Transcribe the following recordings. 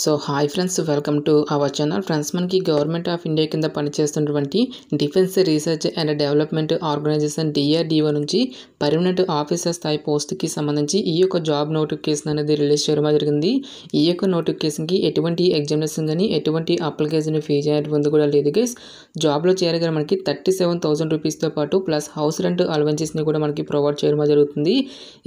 So hi friends, welcome to our channel. Friends, మనకి government of India కింద పనిచేస్తున్నటువంటి defence research and development organisation DRDO నుంచి permanent officer స్థాయి పోస్ట్కి సంబంధించి ఈ యొక్క జాబ్ నోటిఫికేషన్ అనేది రిలీజ్ చేయడం జరిగింది. ఈ యొక్క నోటిఫికేషన్కి ఎటువంటి ఎగ్జామినేషన్ కానీ ఎటువంటి అప్లికేషన్ ఫీజు అనేది కూడా లేదు గైస్. జాబ్లో చేరగానే మనకి 37,000 రూపీస్తో పాటు ప్లస్ హౌస్ రెంట్ అలవెన్సెస్ని కూడా మనకి ప్రొవైడ్ చేయడం జరుగుతుంది.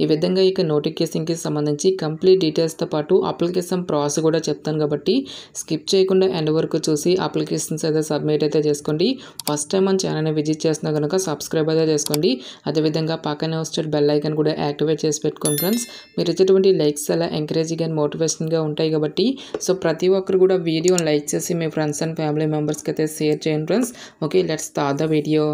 ఈ విధంగా ఈ నోటిఫికేషన్కి సంబంధించి కంప్లీట్ డీటెయిల్స్తో పాటు అప్లికేషన్ ప్రాసెస్ కూడా చెప్తాను కాబట్టి స్కిప్ చేయకుండా ఎండ్ వరకు చూసి అప్లికేషన్స్ అయితే సబ్మిట్ అయితే చేసుకోండి. ఫస్ట్ టైం మన ఛానల్ని విజిట్ చేస్తున్నా కనుక సబ్స్క్రైబ్ అయితే చేసుకోండి. అదేవిధంగా పక్కనే వచ్చే బెల్ ఐకాన్ కూడా యాక్టివేట్ చేసి పెట్టుకోండి ఫ్రెండ్స్. మీరు ఇచ్చేటువంటి లైక్స్ అలా ఎంకరేజింగ్ అండ్ మోటివేషన్గా ఉంటాయి కాబట్టి సో ప్రతి ఒక్కరు కూడా వీడియోని లైక్ చేసి మీ ఫ్రెండ్స్ అండ్ ఫ్యామిలీ మెంబర్స్కి అయితే షేర్ చేయండి friends. Okay, let's start the video.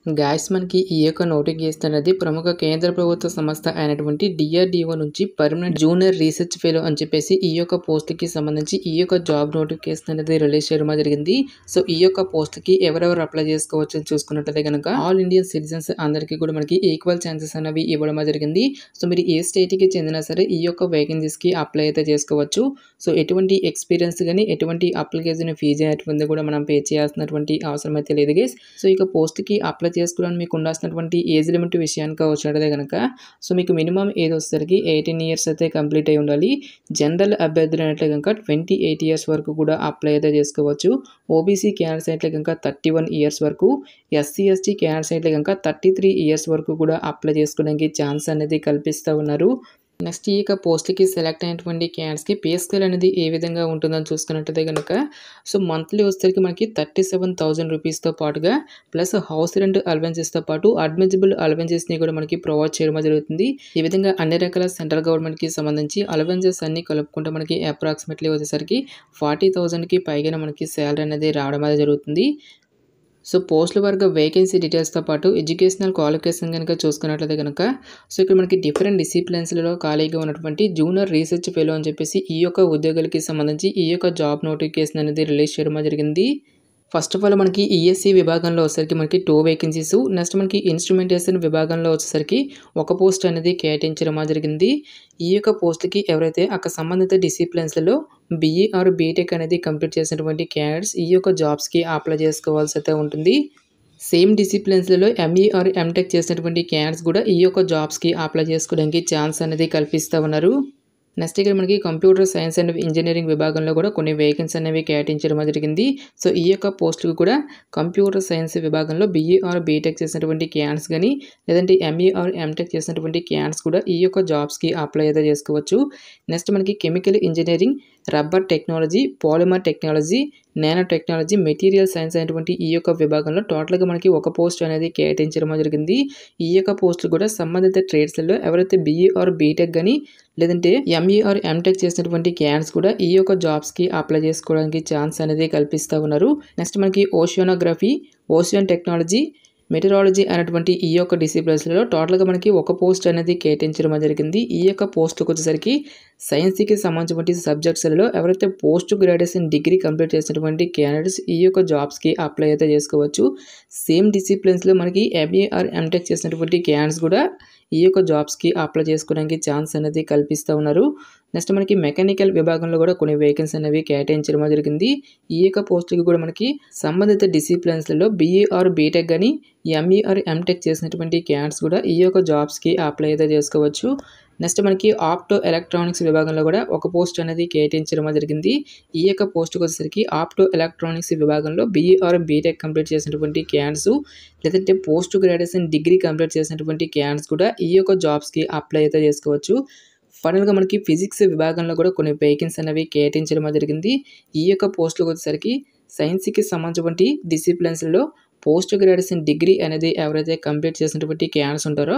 Guys, మనకి ఈ యొక్క నోటిఫికేషన్ అనేది ప్రముఖ కేంద్ర ప్రభుత్వ సంస్థ అయినటువంటి DRDO నుంచి పర్మనెంట్ జూనియర్ రీసెర్చ్ ఫెలో అని చెప్పేసి ఈ యొక్క పోస్ట్కి సంబంధించి ఈ యొక్క జాబ్ నోటిఫికేషన్ అనేది రిలీజ్ చేయడం జరిగింది. సో ఈ యొక్క పోస్ట్కి ఎవరెవరు అప్లై చేసుకోవచ్చు అని చూసుకున్నట్లయితే కనుక ఆల్ ఇండియన్ సిటిజన్స్ అందరికీ కూడా మనకి ఈక్వల్ ఛాన్సెస్ అనేవి ఇవ్వడం జరిగింది. సో మీరు ఏ స్టేట్కి చెందినా సరే ఈ యొక్క వేకెన్సీస్కి అప్లై అయితే చేసుకోవచ్చు. సో ఎటువంటి ఎక్స్పీరియన్స్ కానీ ఎటువంటి అప్లికేషన్ ఫీజు అనేది కూడా మనం పే చేయాల్సినటువంటి అవసరం అయితే లేదు గైస్. సో ఇక పోస్ట్కి అప్లై చేసుకోవడానికి మీకు ఉండాల్సినటువంటి ఏజ్ లిమిట్ విషయానికి వచ్చినట్లయితే కనుక సో మీకు మినిమం ఏజ్ వచ్చేసరికి 18 ఇయర్స్ అయితే కంప్లీట్ అయి ఉండాలి. జనరల్ అభ్యర్థులు అయినట్లయితే కనుక 28 ఇయర్స్ వరకు కూడా అప్లై అయితే చేసుకోవచ్చు. ఓబీసీ క్యాండిడేట్స్ అయితే కనుక 31 ఇయర్స్ వరకు, SC/ST క్యాండిడేట్స్ అయితే కనుక 33 ఇయర్స్ వరకు కూడా అప్లై చేసుకోవడానికి ఛాన్స్ అనేది కల్పిస్తూ ఉన్నారు. నెక్స్ట్ ఈ యొక్క పోస్ట్కి సెలెక్ట్ అయినటువంటి క్యాండిడేట్స్కి పే స్కేల్ అనేది ఏ విధంగా ఉంటుందని చూసుకున్నట్టయితే కనుక సో మంత్లీ వచ్చేసరికి మనకి 37,000 రూపీస్తో పాటుగా ప్లస్ హౌస్ రెంట్ అలవెన్సెస్తో పాటు అడ్మిసిబుల్ అలవెన్సెస్ని కూడా మనకి ప్రొవైడ్ చేయడం జరుగుతుంది. ఈ విధంగా అన్ని రకాల సెంట్రల్ గవర్నమెంట్కి సంబంధించి అలవెన్సెస్ అన్ని కలుపుకుంటే మనకి అప్రాక్సిమేట్లీ వచ్చేసరికి 40,000కి పైగా మనకి శాలరీ అనేది రావడం అనేది జరుగుతుంది. సో పోస్టుల వరకు వేకెన్సీ డీటెయిల్స్తో పాటు ఎడ్యుకేషనల్ క్వాలిఫికేషన్ కనుక చూసుకున్నట్లయితే కనుక సో ఇక్కడ మనకి డిఫరెంట్ డిసిప్లిన్స్లలో ఖాళీగా ఉన్నటువంటి జూనియర్ రీసెర్చ్ ఫెలో అని చెప్పేసి ఈ యొక్క ఉద్యోగులకి సంబంధించి ఈ యొక్క జాబ్ నోటిఫికేషన్ అనేది రిలీజ్ చేయడం జరిగింది. ఫస్ట్ ఆఫ్ ఆల్ మనకి ESC విభాగంలో వచ్చేసరికి మనకి 2 వేకెన్సీస్, నెక్స్ట్ మనకి ఇన్స్ట్రుమెంటేషన్ విభాగంలో వచ్చేసరికి ఒక పోస్ట్ అనేది కేటాయించడం జరిగింది. ఈ యొక్క పోస్ట్కి ఎవరైతే అక్కడ సంబంధిత డిసిప్లిన్స్లలో BE ఆర్ BTech అనేది కంప్లీట్ చేసినటువంటి క్యాండిడేట్స్ ఈ యొక్క జాబ్స్కి అప్లై చేసుకోవాల్సి అయితే ఉంటుంది. సేమ్ డిసిప్లిన్స్లలో ME ఆర్ MTech చేసినటువంటి క్యాండిడేట్స్ కూడా ఈ యొక్క జాబ్స్కి అప్లై చేసుకోవడానికి ఛాన్స్ అనేది కల్పిస్తూ ఉన్నారు. నెక్స్ట్ ఇక్కడ మనకి కంప్యూటర్ సైన్స్ అండ్ ఇంజనీరింగ్ విభాగంలో కూడా కొన్ని వేకెన్సీ అనేవి కేటాయించడం జరిగింది. సో ఈ యొక్క పోస్టుకు కూడా కంప్యూటర్ సైన్స్ విభాగంలో BE ఆర్ BTech చేసినటువంటి క్యాండిడేట్స్ కానీ లేదంటే ME ఆర్ MTech చేసినటువంటి క్యాండిడేట్స్ కూడా ఈ యొక్క జాబ్స్కి అప్లై అయితే చేసుకోవచ్చు. నెక్స్ట్ మనకి chemical engineering, rubber technology, polymer technology, nano technology, material science అనేటువంటి ఈ యొక్క విభాగంలో టోటల్గా మనకి ఒక పోస్ట్ అనేది కేటాయించడం జరిగింది. ఈ యొక్క పోస్టులు కూడా సంబంధిత ట్రేడ్స్లలో ఎవరైతే BE ఆర్ BTech కానీ లేదంటే ME ఆర్ MTech చేసినటువంటి క్యాండిడేట్స్ కూడా ఈ యొక్క జాబ్స్కి అప్లై చేసుకోవడానికి ఛాన్స్ అనేది కల్పిస్తూ ఉన్నారు. నెక్స్ట్ మనకి ఓషియోనోగ్రఫీ, ఓషియన్ టెక్నాలజీ, మెటీరాలజీ అనేటువంటి ఈ యొక్క డిసిప్లిన్స్లలో టోటల్గా మనకి ఒక పోస్ట్ అనేది కేటాయించడం జరిగింది. ఈ యొక్క పోస్ట్కి వచ్చేసరికి సైన్స్కి సంబంధించినటువంటి సబ్జెక్ట్స్లలో ఎవరైతే పోస్ట్ గ్రాడ్యుయేషన్ డిగ్రీ కంప్లీట్ చేసినటువంటి క్యాండిడేట్స్ ఈ యొక్క జాబ్స్కి అప్లై అయితే చేసుకోవచ్చు. సేమ్ డిసిప్లిన్స్లో మనకి ME ఆర్ MTech చేసినటువంటి క్యాండిడేట్స్ కూడా ఈ యొక్క జాబ్స్కి అప్లై చేసుకోవడానికి ఛాన్స్ అనేది కల్పిస్తూ ఉన్నారు. నెక్స్ట్ మనకి మెకానికల్ విభాగంలో కూడా కొన్ని వేకెన్సీ అనేవి కేటాయించడం జరిగింది. ఈ యొక్క పోస్టుకి కూడా మనకి సంబంధిత డిసిప్లిన్స్లలో BE ఆర్ BTech కానీ ME ఆర్ MTech చేసినటువంటి క్యాండిడేట్స్ కూడా ఈ యొక్క జాబ్స్కి అప్లై అయితే చేసుకోవచ్చు. నెక్స్ట్ మనకి ఆప్టో ఎలక్ట్రానిక్స్ విభాగంలో కూడా ఒక పోస్ట్ అనేది కేటాయించడం జరిగింది. ఈ యొక్క పోస్ట్కి వచ్చేసరికి ఆప్టో ఎలక్ట్రానిక్స్ విభాగంలో BE ఆర్ BTech కంప్లీట్ చేసినటువంటి క్యాండిడేట్స్ లేదంటే పోస్ట్ గ్రాడ్యుయేషన్ డిగ్రీ కంప్లీట్ చేసినటువంటి క్యాండిడేట్స్ కూడా ఈ యొక్క జాబ్స్కి అప్లై అయితే చేసుకోవచ్చు. ఫైనల్గా మనకి ఫిజిక్స్ విభాగంలో కూడా కొన్ని వేకెన్సీ అనేవి కేటాయించడం జరిగింది. ఈ యొక్క పోస్టులకు వచ్చేసరికి సైన్స్కి సంబంధించినటువంటి డిసిప్లిన్స్లో పోస్ట్ గ్రాడ్యుయేషన్ డిగ్రీ అనేది ఎవరైతే కంప్లీట్ చేసినటువంటి క్యాండిడేట్స్ ఉంటారో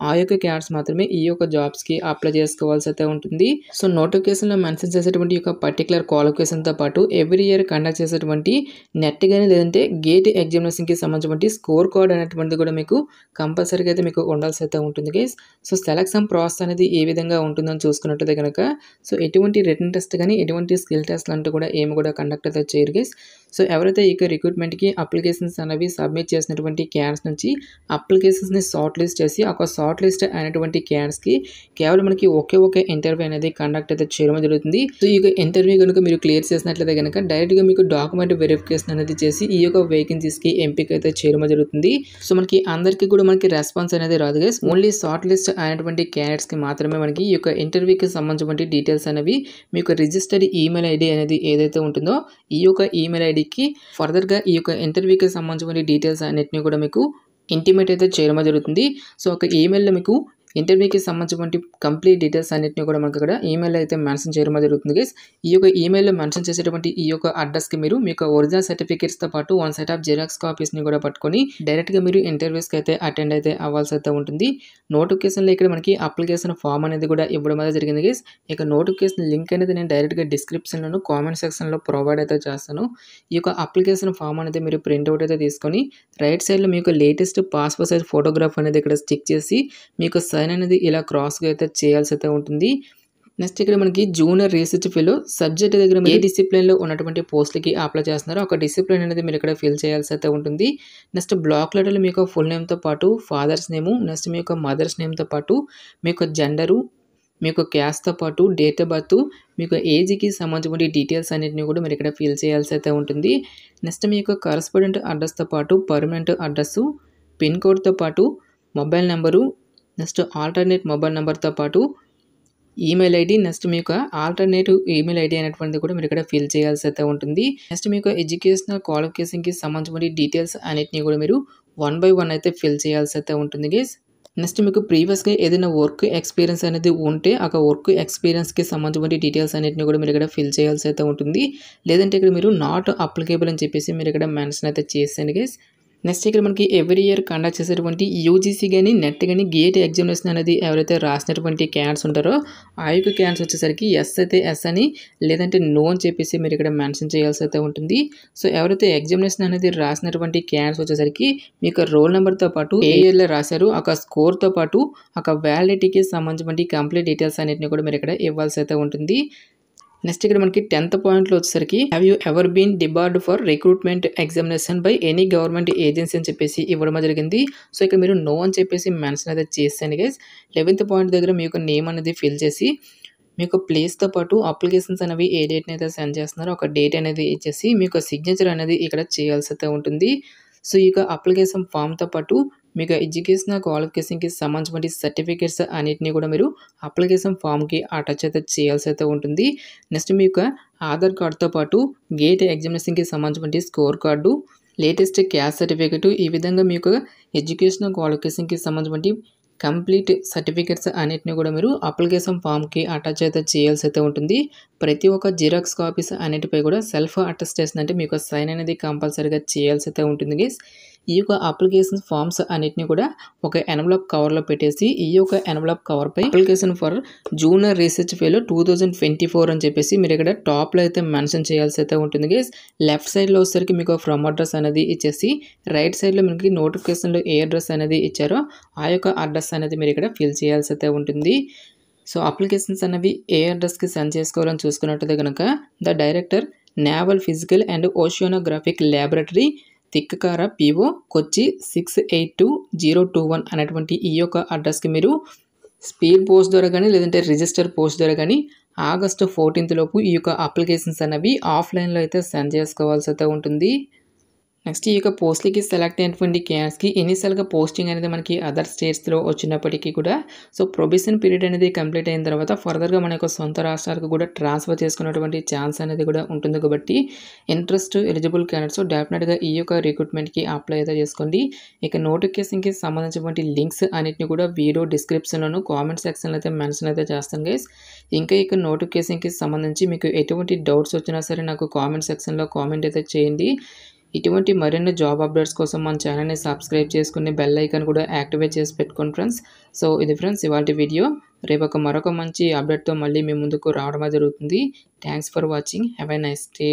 ఆ యొక్క క్యాండిడేట్స్ మాత్రమే ఈ యొక్క జాబ్స్కి అప్లై చేసుకోవాల్సి అయితే ఉంటుంది. సో నోటిఫికేషన్లో మెన్షన్ చేసేటువంటి యొక్క పర్టికులర్ క్వాలిఫికేషన్తో పాటు ఎవ్రీ ఇయర్ కండక్ట్ చేసేటువంటి నెట్ కానీ లేదంటే గేట్ ఎగ్జామినేషన్కి సంబంధించినటువంటి స్కోర్ కార్డ్ అనేటువంటిది కూడా మీకు కంపల్సరీగా అయితే మీకు ఉండాల్సి అయితే ఉంటుంది గైస్. సో సెలక్షన్ ప్రాసెస్ అనేది ఏ విధంగా ఉంటుందని చూసుకున్నట్టయితే కనుక సో ఎటువంటి రిటన్ టెస్ట్ కానీ ఎటువంటి స్కిల్ టెస్ట్ అంటూ కూడా ఏమి కూడా కండక్ట్ అయితే చేయరు గైస్. సో ఎవరైతే ఈ రిక్రూట్మెంట్కి అప్లికేషన్స్ అనేవి సబ్మిట్ చేసినటువంటి క్యాండిడేట్స్ నుంచి అప్లికేషన్స్ని షార్ట్ లిస్ట్ చేసి ఒక షార్ట్ లిస్ట్ అయినటువంటి క్యాండిడేట్స్కి కేవలం మనకి ఒకే ఇంటర్వ్యూ అనేది కండక్ట్ అయితే చేయడం జరుగుతుంది. సో ఈ యొక్క ఇంటర్వ్యూ కనుక మీరు క్లియర్ చేసినట్లయితే కనుక డైరెక్ట్గా మీకు డాక్యుమెంట్ వెరిఫికేషన్ అనేది చేసి ఈ యొక్క వేకెన్సీస్కి ఎంపిక అయితే చేయడం జరుగుతుంది. సో మనకి అందరికీ కూడా మనకి రెస్పాన్స్ అనేది రాదు గైస్. ఓన్లీ షార్ట్ లిస్ట్ అయినటువంటి క్యాండిడేట్స్కి మాత్రమే మనకి ఈ యొక్క ఇంటర్వ్యూకి సంబంధించిన డీటెయిల్స్ అనేవి మీకు రిజిస్టర్డ్ ఈమెయిల్ ఐడి అనేది ఏదైతే ఉంటుందో ఈ యొక్క ఈమెయిల్ ఐడికి ఫర్దర్గా ఈ యొక్క ఇంటర్వ్యూకి సంబంధించిన డీటెయిల్స్ అన్నిటిని కూడా మీకు ఇంటిమేట్ అయితే చేయడం జరుగుతుంది. సో ఒక ఈమెయిల్లో మీకు ఇంటర్వ్యూకి సంబంధించిన కంప్లీట్ డీటెయిల్స్ అన్నింటినీ కూడా మనకు ఇక్కడ ఈమెయిల్ అయితే మెన్షన్ చేయడం జరుగుతుంది గైస్. ఈ యొక్క ఈమెయిల్లో మెన్షన్ చేసేటువంటి ఈ యొక్క అడ్రస్కి మీరు మీకు ఒరిజినల్ సర్టిఫికేట్స్తో పాటు 1 సెట్ ఆఫ్ జిరాక్స్ కాపీస్ని కూడా పట్టుకొని డైరెక్ట్గా మీరు ఇంటర్వ్యూస్కి అయితే అటెండ్ అయితే అవ్వాల్సి అయితే ఉంటుంది. నోటిఫికేషన్లో ఇక్కడ మనకి అప్లికేషన్ ఫామ్ అనేది కూడా ఇవ్వడం అయితే జరిగింది గైస్. ఇక నోటిఫికేషన్ లింక్ అనేది నేను డైరెక్ట్గా డిస్క్రిప్షన్లోను కామెంట్ సెక్షన్లో ప్రొవైడ్ అయితే చేస్తాను. ఈ యొక్క అప్లికేషన్ ఫామ్ అనేది మీరు ప్రింట్అవుట్ అయితే తీసుకొని రైట్ సైడ్లో మీకు లేటెస్ట్ పాస్పోర్ట్ సైజ్ ఫోటోగ్రాఫ్ అనేది ఇక్కడ స్టిక్ చేసి మీకు సైన్ అనేది ఇలా క్రాస్గా అయితే చేయాల్సి అయితే ఉంటుంది. నెక్స్ట్ ఇక్కడ మనకి జూనియర్ రీసెర్చ్ ఫెలో సబ్జెక్ట్ దగ్గర ఏ డిసిప్లిన్లో ఉన్నటువంటి పోస్టులకి అప్లై చేస్తున్నారో ఒక డిసిప్లిన్ అనేది మీరు ఇక్కడ ఫిల్ చేయాల్సి అయితే ఉంటుంది. నెక్స్ట్ బ్లాక్ లెటర్లో మీకు ఫుల్ నేమ్తో పాటు ఫాదర్స్ నేము, నెక్స్ట్ మీ యొక్క మదర్స్ నేమ్తో పాటు మీకు జెండరు, మీకు క్యాస్ట్తో పాటు డేట్ ఆఫ్ బర్త్, మీకు ఏజ్కి సంబంధించిన డీటెయిల్స్ అన్నింటినీ కూడా మీరు ఇక్కడ ఫిల్ చేయాల్సి అయితే ఉంటుంది. నెక్స్ట్ మీ యొక్క కరస్పాండెంట్ అడ్రస్తో పాటు పర్మనెంట్ అడ్రస్సు, పిన్ కోడ్తో పాటు mobile number, next alternate mobile నెంబర్తో పాటు ఈమెయిల్ ఐడి, నెక్స్ట్ మీ యొక్క ఆల్టర్నేటివ్ ఈమెయిల్ ఐడి అనేటువంటిది కూడా మీరు ఇక్కడ ఫిల్ చేయాల్సి అయితే ఉంటుంది. నెక్స్ట్ మీ యొక్క ఎడ్యుకేషనల్ క్వాలిఫికేషన్కి సంబంధించిన డీటెయిల్స్ అన్నిటిని కూడా మీరు 1 by 1 అయితే ఫిల్ చేయాల్సి అయితే ఉంటుంది గైస్. నెక్స్ట్ మీకు ప్రీవియస్గా ఏదైనా వర్క్ ఎక్స్పీరియన్స్ అనేది ఉంటే ఆ వర్క్ ఎక్స్పీరియన్స్కి సంబంధించిన డీటెయిల్స్ అన్నిటిని కూడా మీరు ఇక్కడ ఫిల్ చేయాల్సి అయితే ఉంటుంది. లేదంటే ఇక్కడ మీరు నాట్ అప్లికేబుల్ అని చెప్పేసి మీరు ఇక్కడ మెన్షన్ అయితే చేసేయండి గైస్. నెక్స్ట్ ఇక్కడ మనకి ఎవ్రీ ఇయర్ కండక్ట్ చేసేటువంటి యూజీసీ కానీ నెట్ కానీ గేట్ ఎగ్జామినేషన్ అనేది ఎవరైతే రాసినటువంటి క్యాండిడేట్స్ ఉంటారో ఆ యొక్క క్యాండిడేట్స్ వచ్చేసరికి ఎస్ అయితే ఎస్ అని, లేదంటే నో అని చెప్పేసి మీరు ఇక్కడ మెన్షన్ చేయాల్సి అయితే ఉంటుంది. సో ఎవరైతే ఎగ్జామినేషన్ అనేది రాసినటువంటి క్యాండిడేట్స్ వచ్చేసరికి మీకు రోల్ నెంబర్తో పాటు ఏ ఇయర్లో రాశారు ఒక స్కోర్తో పాటు ఒక వ్యాలిడిటీకి సంబంధించిన కంప్లీట్ డీటెయిల్స్ అన్నింటినీ కూడా మీరు ఇక్కడ ఇవ్వాల్సి అయితే ఉంటుంది. నెక్స్ట్ ఇక్కడ మనకి 10th పాయింట్లో వచ్చేసరికి have you ever been debarred for recruitment examination by any government agency అని చెప్పేసి ఇవ్వడం జరిగింది. సో ఇక్కడ మీరు నో అని చెప్పేసి మెన్షన్ అయితే చేస్తాను గైస్. 11th పాయింట్ దగ్గర మీ యొక్క నేమ్ అనేది ఫిల్ చేసి మీకు ప్లేస్తో పాటు అప్లికేషన్స్ అనేవి ఏ డేట్ని అయితే సెండ్ చేస్తున్నారో ఒక డేట్ అనేది ఇచ్చేసి మీకు సిగ్నేచర్ అనేది ఇక్కడ చేయాల్సి అయితే ఉంటుంది. సో ఈ యొక్క అప్లికేషన్ ఫామ్తో పాటు మీకు ఎడ్యుకేషనల్ క్వాలిఫికేషన్కి సంబంధించిన సర్టిఫికేట్స్ అన్నిటిని కూడా మీరు అప్లికేషన్ ఫామ్కి అటాచ్ అయితే చేయాల్సి అయితే ఉంటుంది. నెక్స్ట్ మీ యొక్క ఆధార్ కార్డుతో పాటు గేట్ ఎగ్జామినేషన్కి సంబంధించిన score card, latest caste certificate, ఈ విధంగా మీకు ఎడ్యుకేషనల్ క్వాలిఫికేషన్కి సంబంధించిన కంప్లీట్ సర్టిఫికేట్స్ అన్నిటిని కూడా మీరు అప్లికేషన్ ఫామ్కి అటాచ్ అయితే చేయాల్సి అయితే ఉంటుంది. ప్రతి ఒక్క జిరాక్స్ కాపీస్ అన్నిటిపై కూడా సెల్ఫ్ అటెస్టేషన్ అంటే మీకు సైన్ అనేది కంపల్సరీగా చేయాల్సి అయితే ఉంటుంది గైస్. ఈ యొక్క అప్లికేషన్ ఫామ్స్ అన్నిటిని కూడా ఒక ఎన్వలప్ కవర్లో పెట్టేసి ఈ యొక్క ఎన్వలప్ కవర్పై application for junior research fellow 2024 అని చెప్పేసి మీరు ఇక్కడ టాప్లో అయితే మెన్షన్ చేయాల్సి అయితే ఉంటుంది గైస్. లెఫ్ట్ సైడ్లో వచ్చేసరికి మీకు ఫ్రమ్ అడ్రస్ అనేది ఇచ్చేసి రైట్ సైడ్లో మనకి నోటిఫికేషన్లో ఏ అడ్రస్ అనేది ఇచ్చారో ఆ యొక్క అడ్రస్ అనేది మీరు ఇక్కడ ఫిల్ చేయాల్సి అయితే ఉంటుంది. సో అప్లికేషన్స్ అనేవి ఏ అడ్రస్కి సెండ్ చేసుకోవాలని చూసుకున్నట్టయితే కనుక the director naval physical and oceanographic laboratory Thrikkakara PO Kochi 682021 అనేటువంటి ఈ యొక్క అడ్రస్కి మీరు స్పీడ్ పోస్ట్ ద్వారా కానీ లేదంటే రిజిస్టర్ పోస్ట్ ద్వారా కానీ August 14th లోపు ఈ యొక్క అప్లికేషన్స్ అనేవి ఆఫ్లైన్లో అయితే సెండ్ చేసుకోవాల్సి అయితే ఉంటుంది. నెక్స్ట్ ఈ యొక్క పోస్ట్లకి సెలెక్ట్ అయినటువంటి క్యాండిడేట్స్కి ఇనిషియల్గా పోస్టింగ్ అనేది మనకి అదర్ స్టేట్స్లో వచ్చినప్పటికీ కూడా సో ప్రొబేషన్ పీరియడ్ అనేది కంప్లీట్ అయిన తర్వాత ఫర్దర్గా మన యొక్క సొంత రాష్ట్రాలకు కూడా ట్రాన్స్ఫర్ చేసుకున్నటువంటి ఛాన్స్ అనేది కూడా ఉంటుంది. కాబట్టి ఇంట్రెస్ట్ ఎలిజిబుల్ క్యాండిడేట్స్ డెఫినెట్గా ఈ యొక్క రిక్రూట్మెంట్కి అప్లై అయితే చేసుకోండి. ఇక నోటిఫికేషన్కి సంబంధించినటువంటి లింక్స్ అన్నిటిని కూడా వీడియో డిస్క్రిప్షన్లోను కామెంట్ సెక్షన్లో అయితే మెన్షన్ అయితే చేస్తాను గైస్. ఇంకా ఇక నోటిఫికేషన్కి సంబంధించి మీకు ఎటువంటి డౌట్స్ వచ్చినా సరే నాకు కామెంట్ సెక్షన్లో కామెంట్ అయితే చేయండి. ఇటువంటి మరిన్ని జాబ్ అప్డేట్స్ కోసం మన ఛానల్ని సబ్స్క్రైబ్ చేసుకుని బెల్ ఐకాన్ కూడా యాక్టివేట్ చేసి పెట్టుకోండి ఫ్రెండ్స్. సో ఇది ఫ్రెండ్స్ ఇవాళ వీడియో. రేపు మరొక మంచి అప్డేట్తో మళ్ళీ మీ ముందుకు రావడం జరుగుతుంది. Thanks for watching. Have a nice day.